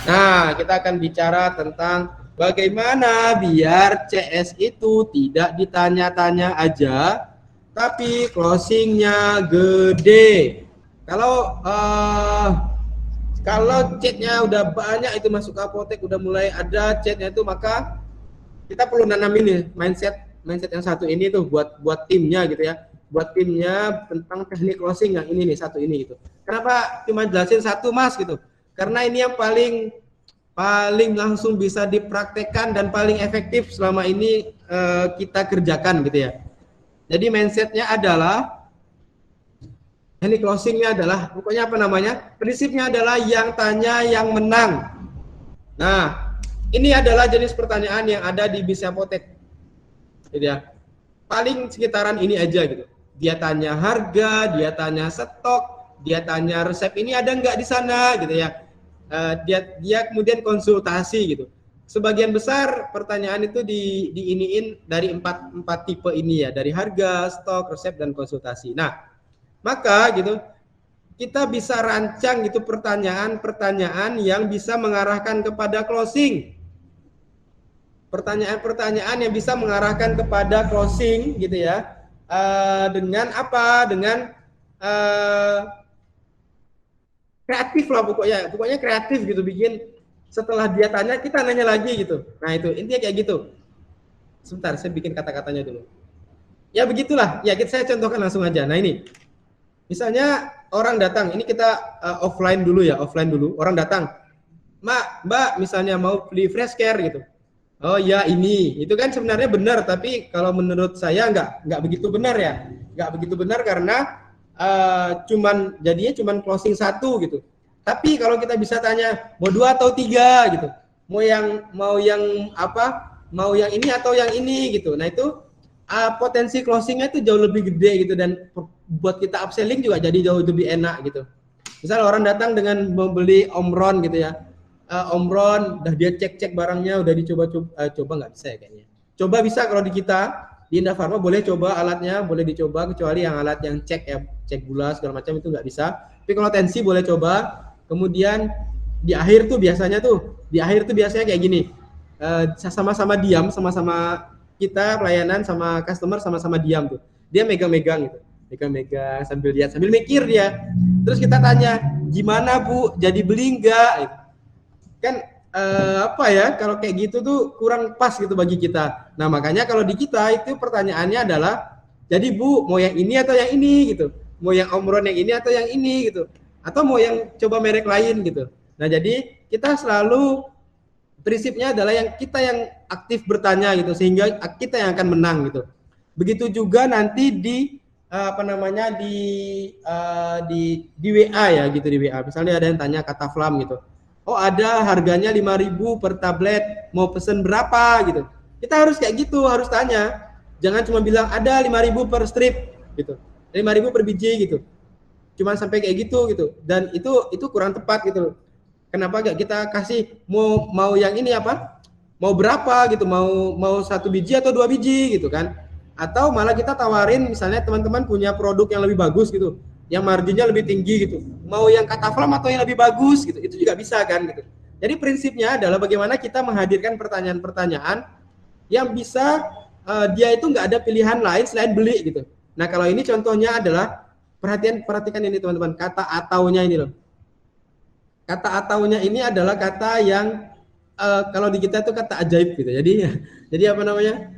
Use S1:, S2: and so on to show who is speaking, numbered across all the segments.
S1: Nah, kita akan bicara tentang bagaimana biar CS itu tidak ditanya-tanya aja, tapi closingnya gede. Kalau kalau chatnya udah banyak itu masuk ke apotek, udah mulai ada chatnya itu, maka kita perlu nanam ini mindset yang satu ini tuh buat timnya gitu ya, buat timnya tentang teknik closing yang ini nih, satu ini gitu. Kenapa cuma jelasin satu mas gitu? Karena ini yang paling paling langsung bisa dipraktekkan dan paling efektif selama ini kita kerjakan gitu ya. Jadi mindsetnya adalah, ini closingnya adalah, pokoknya apa namanya, prinsipnya adalah yang tanya yang menang. Nah, ini adalah jenis pertanyaan yang ada di Bis Apotek, gitu ya. Paling sekitaran ini aja gitu. Dia tanya harga, dia tanya stok, dia tanya resep ini ada nggak di sana, gitu ya. Dia kemudian konsultasi gitu. Sebagian besar pertanyaan itu diiniin dari empat tipe ini ya, dari harga, stok, resep, dan konsultasi. Nah, maka gitu kita bisa rancang gitu pertanyaan-pertanyaan yang bisa mengarahkan kepada closing. Pertanyaan-pertanyaan yang bisa mengarahkan kepada closing gitu ya. Dengan apa? Dengan kreatif lah pokoknya. Pokoknya kreatif gitu, bikin setelah dia tanya kita nanya lagi gitu. Nah, itu intinya kayak gitu. Sebentar, saya bikin kata-katanya dulu. Ya begitulah. Ya, saya contohkan langsung aja. Nah, ini misalnya orang datang, ini kita offline dulu ya, offline dulu. Orang datang, Mbak, misalnya mau beli fresh care gitu. Oh ya ini, itu kan sebenarnya benar, tapi kalau menurut saya nggak begitu benar ya, nggak begitu benar karena jadinya cuman closing satu gitu. Tapi kalau kita bisa tanya mau 2 atau 3 gitu, mau yang apa, mau yang ini atau yang ini gitu. Nah itu potensi closingnya itu jauh lebih gede gitu, dan buat kita upselling juga jadi jauh lebih enak gitu. Misal orang datang dengan membeli Omron gitu ya, Omron, udah dia cek barangnya, udah coba nggak bisa ya kayaknya. Coba bisa kalau di kita di Indah Farma boleh coba alatnya, boleh dicoba, kecuali yang alat yang cek ya, cek gula segala macam itu nggak bisa. Tapi kalau tensi boleh coba. Kemudian di akhir tuh biasanya kayak gini, sama-sama diam, sama-sama kita pelayanan sama customer sama-sama diam tuh. Dia megang-megang gitu, megang-megang sambil lihat, sambil mikir dia. Terus kita tanya, gimana Bu, jadi beli enggak? Kan apa ya, kalau kayak gitu tuh kurang pas gitu bagi kita. Nah makanya kalau di kita itu pertanyaannya adalah, jadi Bu mau yang ini atau yang ini gitu, mau yang Omron yang ini atau yang ini gitu, atau mau yang coba merek lain gitu. Nah jadi kita selalu prinsipnya adalah yang aktif bertanya gitu, sehingga kita yang akan menang gitu. Begitu juga nanti di di WA ya gitu, di WA misalnya ada yang tanya kata flam gitu, oh ada harganya 5.000 per tablet, mau pesen berapa gitu. Kita harus kayak gitu, harus tanya, jangan cuma bilang ada 5.000 per strip gitu, 5.000 per biji gitu, cuma sampai kayak gitu, dan itu kurang tepat gitu. Kenapa gak kita kasih mau yang ini apa, mau berapa gitu, mau 1 biji atau 2 biji gitu kan, atau malah kita tawarin misalnya teman-teman punya produk yang lebih bagus gitu, yang marginnya lebih tinggi gitu, mau yang kata flam atau yang lebih bagus gitu, itu juga bisa kan gitu. Jadi prinsipnya adalah bagaimana kita menghadirkan pertanyaan-pertanyaan yang bisa dia itu nggak ada pilihan lain selain beli gitu. Nah kalau ini contohnya adalah, perhatikan ini teman-teman, kata ataunya ini loh. Kata ataunya ini adalah kata yang kalau di kita itu kata ajaib gitu. Jadi apa namanya,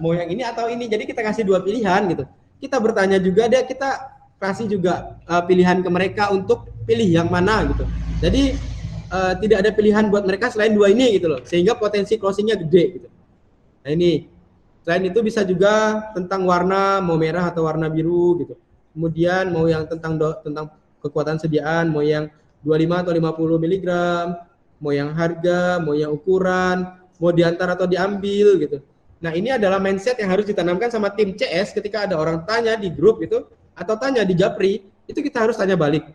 S1: mau yang ini atau ini. Jadi kita kasih 2 pilihan gitu. Kita bertanya juga, kita kasih juga pilihan ke mereka untuk pilih yang mana gitu. Jadi tidak ada pilihan buat mereka selain 2 ini gitu loh. Sehingga potensi closingnya gede gitu. Nah ini. Selain itu bisa juga tentang warna, mau merah atau warna biru gitu. Kemudian mau yang tentang kekuatan sediaan, mau yang 25 atau 50 mg, mau yang harga, mau yang ukuran, mau diantar atau diambil gitu. Nah ini adalah mindset yang harus ditanamkan sama tim CS ketika ada orang tanya di grup gitu, atau tanya di Japri, itu kita harus tanya balik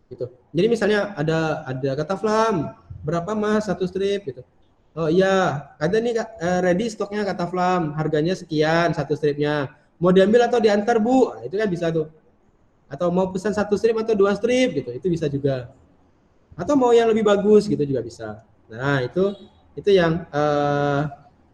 S1: gitu. Jadi misalnya ada kata flam, berapa mas 1 strip gitu. Oh iya, ada nih ready stoknya kata flam, harganya sekian 1 stripnya. Mau diambil atau diantar Bu? Nah, itu kan bisa tuh. Atau mau pesan 1 strip atau 2 strip gitu, itu bisa juga. atau mau yang lebih bagus gitu juga bisa. Nah, itu yang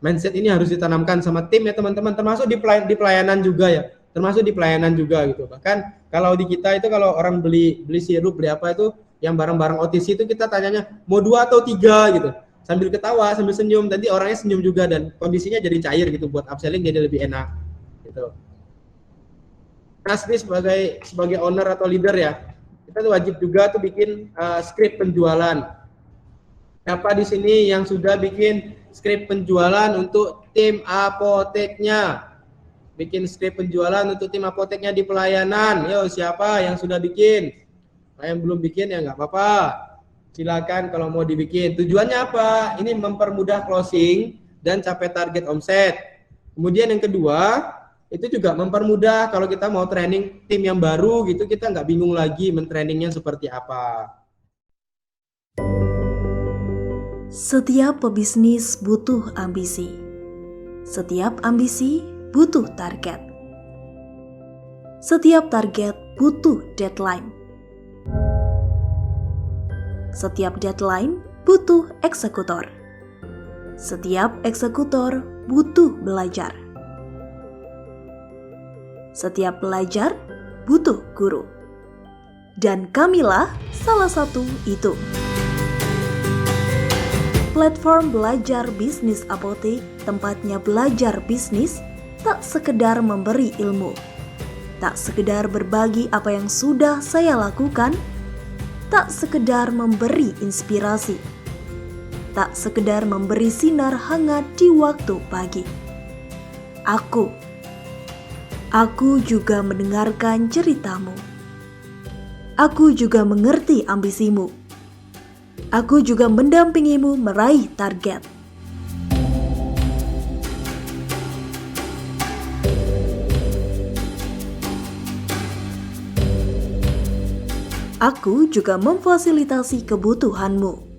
S1: mindset ini harus ditanamkan sama tim ya teman-teman, termasuk di pelayanan juga ya. Termasuk di pelayanan juga gitu. Bahkan kalau di kita itu kalau orang beli sirup, beli apa itu yang barang-barang OTC itu kita tanyanya mau 2 atau 3 gitu. Sambil ketawa, sambil senyum, nanti orangnya senyum juga dan kondisinya jadi cair gitu, buat upselling jadi lebih enak gitu. Mas ini sebagai owner atau leader ya, kita tuh wajib juga tuh bikin skrip penjualan. Siapa di sini yang sudah bikin skrip penjualan untuk tim apoteknya? Bikin skrip penjualan untuk tim apoteknya di pelayanan. Yo, siapa yang sudah bikin? Yang belum bikin ya nggak apa-apa. Silakan kalau mau dibikin. Tujuannya apa? Ini mempermudah closing dan capai target omset. Kemudian yang kedua, itu juga mempermudah kalau kita mau training tim yang baru gitu, kita nggak bingung lagi mentrainingnya seperti apa.
S2: Setiap pebisnis butuh ambisi. Setiap ambisi butuh target. Setiap target butuh deadline. Setiap deadline butuh eksekutor. Setiap eksekutor butuh belajar. Setiap belajar butuh guru. Dan kamilah salah satu itu. Platform belajar bisnis apotek, tempatnya belajar bisnis, tak sekedar memberi ilmu, tak sekedar berbagi apa yang sudah saya lakukan, tak sekedar memberi inspirasi, tak sekedar memberi sinar hangat di waktu pagi. Aku juga mendengarkan ceritamu. Aku juga mengerti ambisimu. Aku juga mendampingimu meraih target. Aku juga memfasilitasi kebutuhanmu.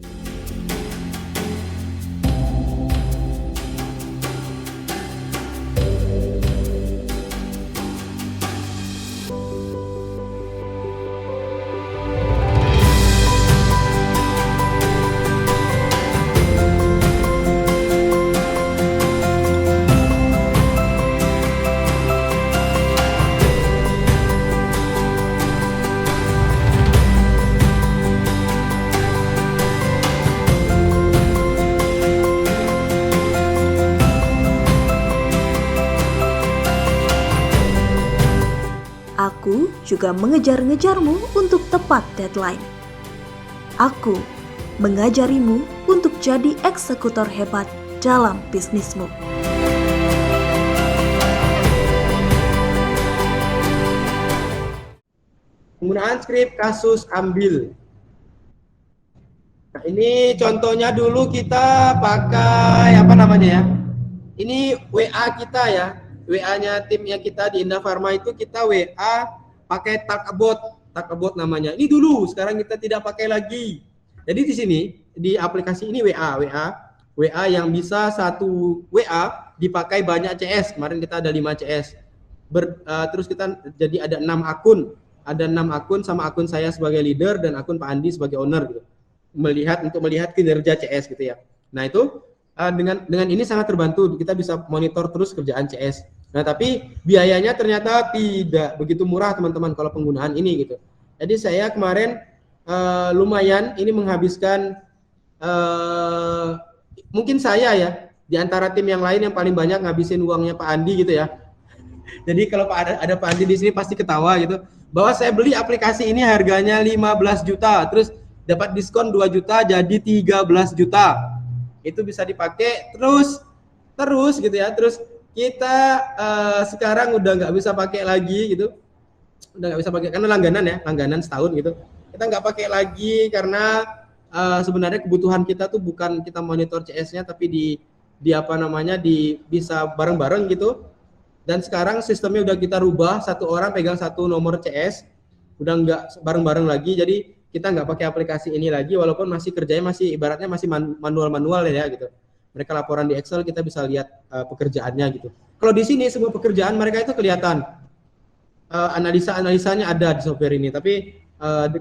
S2: Aku juga mengejar-ngejarmu untuk tepat deadline. Aku mengajarimu untuk jadi eksekutor hebat dalam bisnismu.
S1: Penggunaan skrip kasus ambil. Nah, ini contohnya dulu kita pakai apa namanya ya? Ini WA kita ya. WA-nya timnya kita di Indofarma itu kita WA pakai Talkabot namanya. Ini dulu, sekarang kita tidak pakai lagi. Jadi di sini di aplikasi ini WA yang bisa satu WA dipakai banyak CS. Kemarin kita ada 5 CS. Terus kita jadi ada 6 akun. Ada 6 akun sama akun saya sebagai leader dan akun Pak Andi sebagai owner gitu. Untuk melihat kinerja CS gitu ya. Nah, itu dengan ini sangat terbantu, kita bisa monitor terus kerjaan CS. Nah, tapi biayanya ternyata tidak begitu murah teman-teman kalau penggunaan ini gitu. Jadi saya kemarin lumayan ini menghabiskan mungkin saya ya di antara tim yang lain yang paling banyak ngabisin uangnya Pak Andi gitu ya. Jadi kalau ada Pak Andi di sini pasti ketawa gitu bahwa saya beli aplikasi ini harganya 15 juta, terus dapat diskon 2 juta jadi 13 juta. Itu bisa dipakai terus gitu ya. Terus kita sekarang udah nggak bisa pakai lagi gitu, udah nggak bisa pakai karena langganan setahun gitu. Kita nggak pakai lagi karena sebenarnya kebutuhan kita tuh bukan kita monitor CS-nya tapi di apa namanya bisa bareng-bareng gitu. Dan sekarang sistemnya udah kita rubah, satu orang pegang satu nomor CS, udah nggak bareng-bareng lagi. Jadi kita nggak pakai aplikasi ini lagi, walaupun masih kerjanya ibaratnya masih manual ya gitu. Mereka laporan di Excel, kita bisa lihat pekerjaannya gitu. Kalau di sini semua pekerjaan mereka itu kelihatan, analisanya ada di software ini. Tapi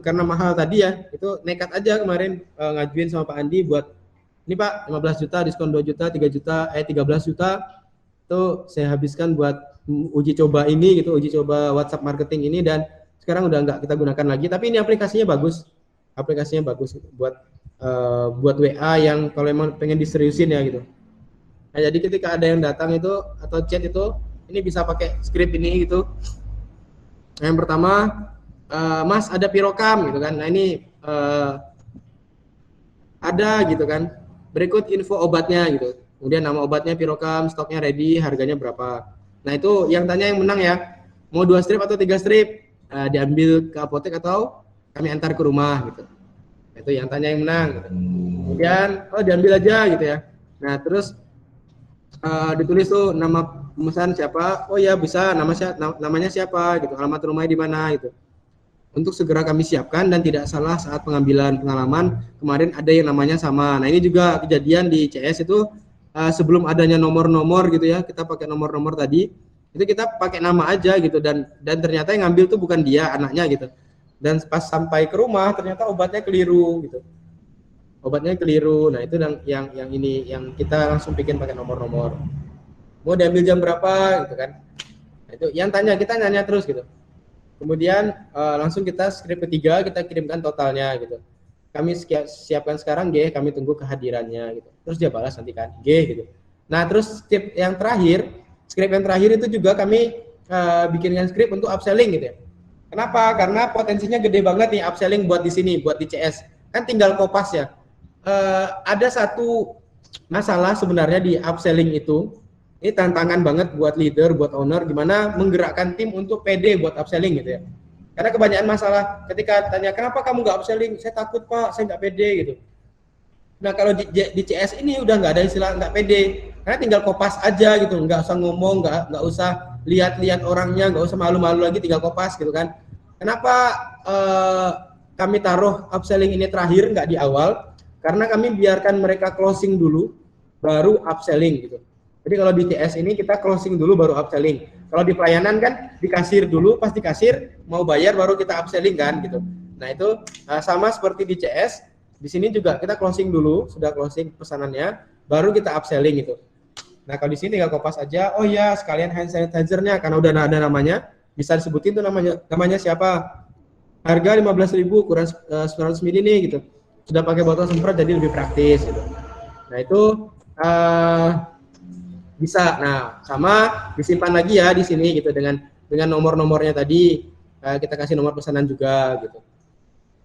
S1: karena mahal tadi ya, itu nekat aja kemarin ngajuin sama Pak Andi buat ini Pak 15 juta diskon 2 juta 3 juta 13 juta itu saya habiskan buat uji coba ini gitu, uji coba WhatsApp marketing ini, dan sekarang udah nggak kita gunakan lagi, tapi ini aplikasinya bagus gitu, buat WA yang kalau emang pengen diseriusin ya gitu. Nah, jadi ketika ada yang datang itu atau chat itu, ini bisa pakai script ini gitu. Yang pertama, Mas ada pirokam gitu kan. Nah ini ada gitu kan. Berikut info obatnya gitu. Kemudian nama obatnya pirokam, stoknya ready, harganya berapa. Nah itu yang tanya yang menang ya. Mau 2 strip atau 3 strip, diambil ke apotek atau kami antar ke rumah gitu. Itu yang tanya yang menang gitu. Kemudian diambil aja gitu ya. Nah terus ditulis tuh nama pemesan siapa. Oh ya bisa, namanya siapa gitu, alamat rumahnya di mana gitu. Untuk segera kami siapkan dan tidak salah saat pengambilan pengalaman kemarin ada yang namanya sama. Nah ini juga kejadian di CS itu sebelum adanya nomor-nomor gitu ya, kita pakai nomor-nomor tadi, itu kita pakai nama aja gitu, dan ternyata yang ngambil tuh bukan dia, anaknya gitu. Dan pas sampai ke rumah ternyata obatnya keliru gitu. Obatnya keliru. Nah itu yang ini yang kita langsung bikin pakai nomor-nomor. Mau diambil jam berapa gitu kan. Nah, itu yang kita nanya terus gitu. Kemudian langsung kita script ketiga, kita kirimkan totalnya gitu. Kami siapkan sekarang G, kami tunggu kehadirannya gitu. Terus dia balas nanti kan G gitu. Nah terus script yang terakhir itu juga kami bikinkan script untuk upselling gitu ya. Kenapa? Karena potensinya gede banget nih upselling buat di sini, buat di CS. Kan tinggal kopas ya. Ada satu masalah sebenarnya di upselling itu. Ini tantangan banget buat leader, buat owner, gimana menggerakkan tim untuk pede buat upselling gitu ya. Karena kebanyakan masalah ketika tanya, kenapa kamu nggak upselling? Saya takut Pak, saya nggak pede gitu. Nah kalau di CS ini udah nggak ada istilah nggak pede, karena tinggal kopas aja gitu, nggak usah ngomong, nggak usah lihat-lihat orangnya, nggak usah malu-malu lagi, tinggal kopas gitu kan. Kenapa kami taruh upselling ini terakhir, nggak di awal? Karena kami biarkan mereka closing dulu, baru upselling gitu. Jadi kalau di CS ini kita closing dulu baru upselling. Kalau di pelayanan kan di kasir dulu, pas di kasir mau bayar baru kita upselling kan gitu. Nah itu sama seperti di CS, di sini juga kita closing dulu, sudah closing pesanannya, baru kita upselling gitu. Nah kalau di sini tinggal kopas aja, oh ya sekalian hand sanitizer-nya karena udah ada namanya, bisa disebutin tuh namanya siapa. Harga 15.000 ukuran 900 ml nih gitu. Sudah pakai botol semprot jadi lebih praktis gitu. Nah itu bisa. Nah, sama disimpan lagi ya di sini gitu dengan nomor-nomornya tadi, kita kasih nomor pesanan juga gitu.